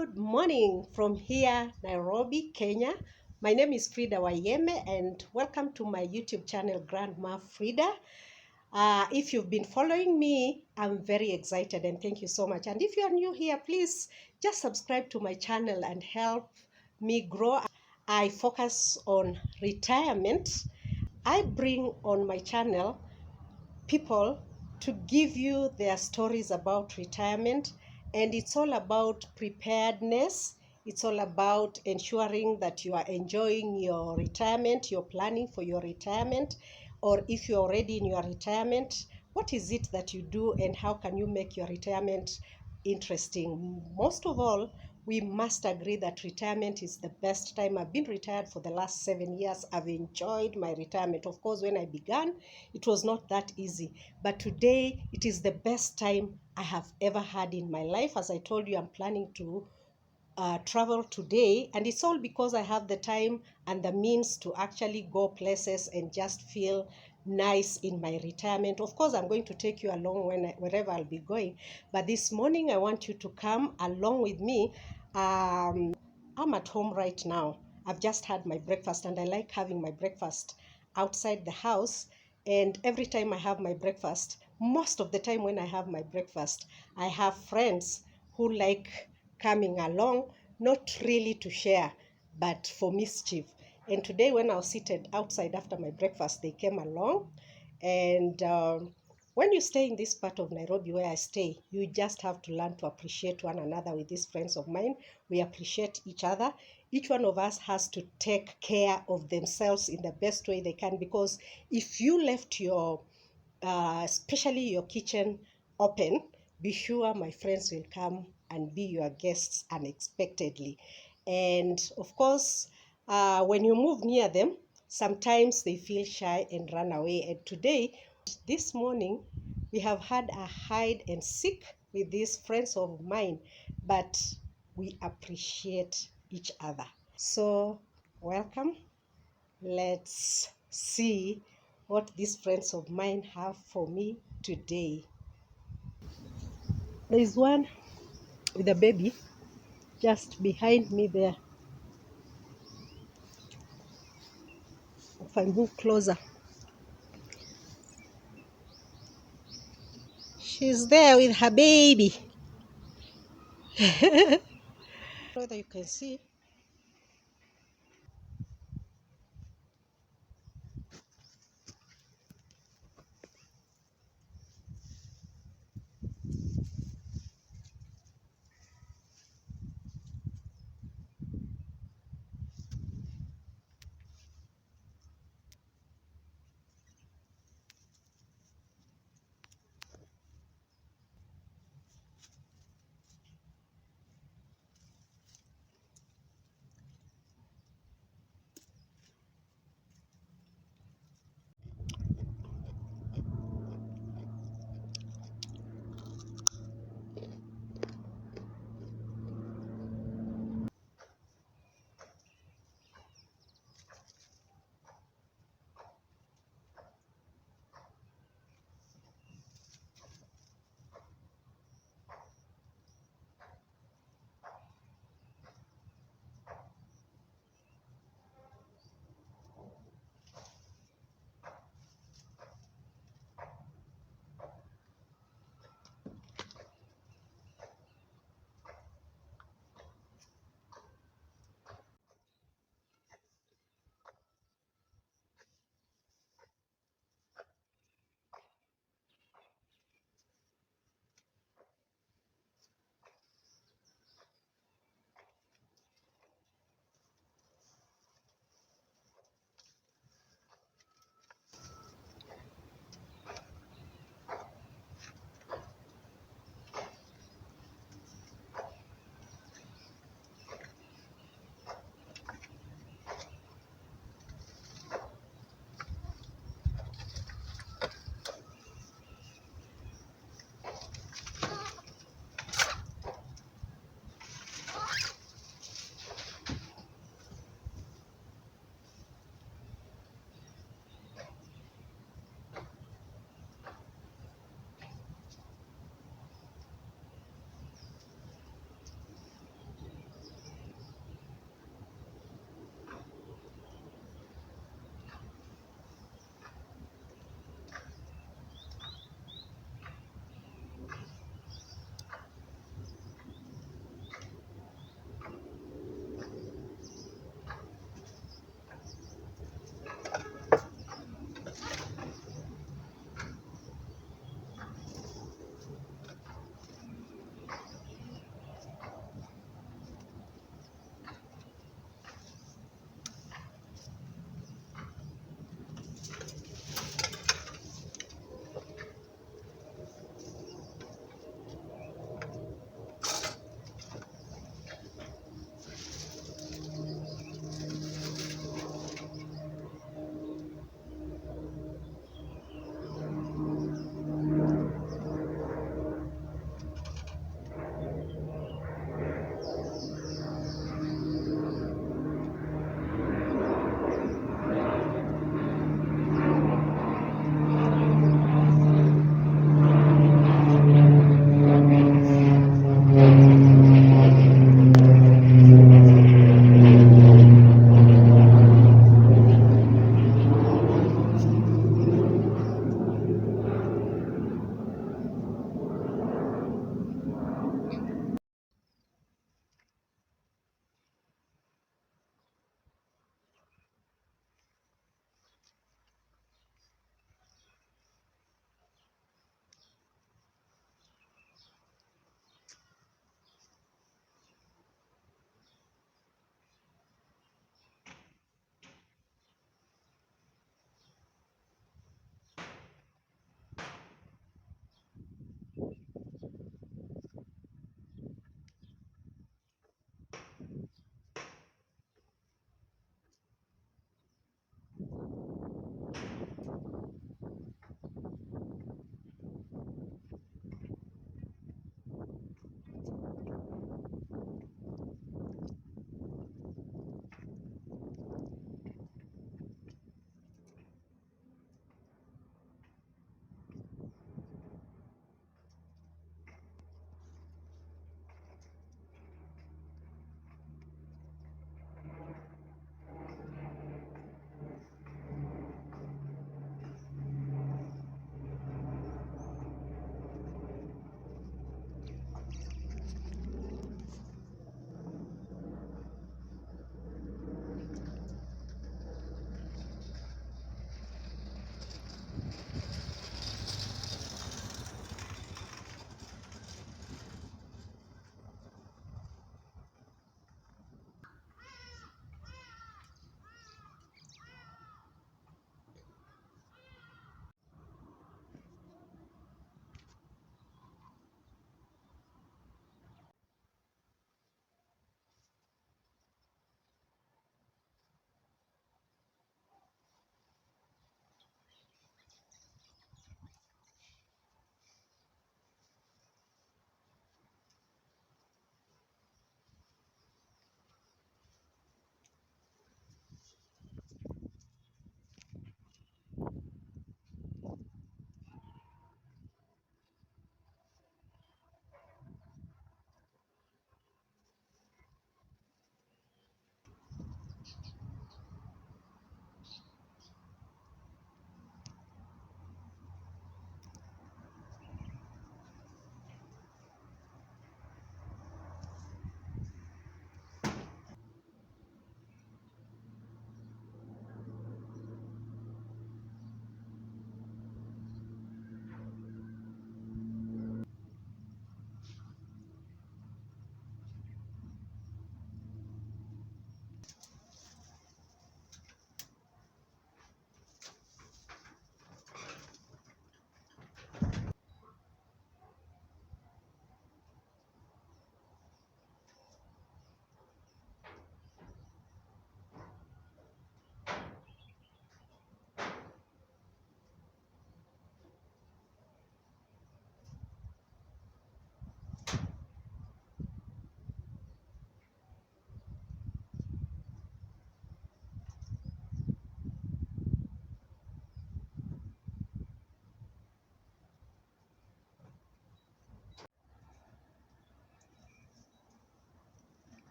Good morning from here, Nairobi, Kenya. My name is Frida Wayeme, and welcome to my YouTube channel, Grandma Frida. If you've been following me, I'm very excited and thank you so much. And if you are new here, please just subscribe to my channel and help me grow. I focus on retirement. I bring on my channel people to give you their stories about retirement, and it's all about preparedness. It's all about ensuring that you are enjoying your retirement, you're planning for your retirement, or if you're already in your retirement, what is it that you do and how can you make your retirement interesting? Most of all, we must agree that retirement is the best time. I've been retired for the last 7 years. I've enjoyed my retirement. Of course, when I began, it was not that easy. But today, it is the best time I have ever had in my life. As I told you, I'm planning to travel today, and it's all because I have the time and the means to actually go places and just feel nice in my retirement. Of course, I'm going to take you along wherever I'll be going, but this morning I want you to come along with me. I'm at home right now. I've just had my breakfast, and I like having my breakfast outside the house. And every time I have my breakfast, most of the time when I have my breakfast, I have friends who like coming along, not really to share, but for mischief. And today, when I was seated outside after my breakfast, they came along. And when you stay in this part of Nairobi where I stay, you just have to learn to appreciate one another. With these friends of mine, we appreciate each other. Each one of us has to take care of themselves in the best way they can, because if you left your especially your kitchen open, be sure my friends will come and be your guests unexpectedly. And of course, when you move near them, sometimes they feel shy and run away. And today, this morning, we have had a hide and seek with these friends of mine, but we appreciate each other. So, welcome. Let's see what these friends of mine have for me today. There is one with a baby just behind me there. If I move closer, she's there with her baby. Whether you can see.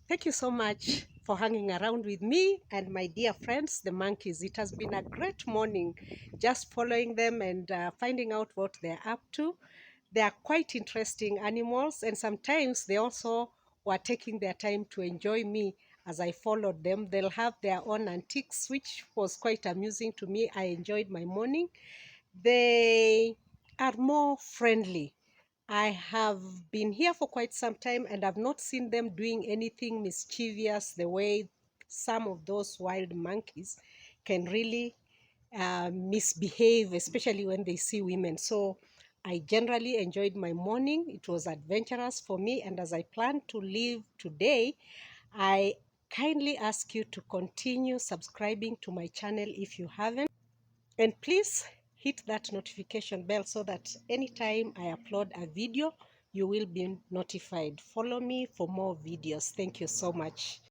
Thank you so much for hanging around with me and my dear friends, the monkeys. It has been a great morning just following them and finding out what they're up to. They are quite interesting animals, and sometimes they also were taking their time to enjoy me as I followed them. They'll have their own antics, which was quite amusing to me. I enjoyed my morning. They are more friendly. I have been here for quite some time and I've not seen them doing anything mischievous the way some of those wild monkeys can really misbehave, especially when they see women. So I generally enjoyed my morning. It was adventurous for me. And as I plan to leave today, I kindly ask you to continue subscribing to my channel if you haven't. And please hit that notification bell so that anytime I upload a video, you will be notified. Follow me for more videos. Thank you so much.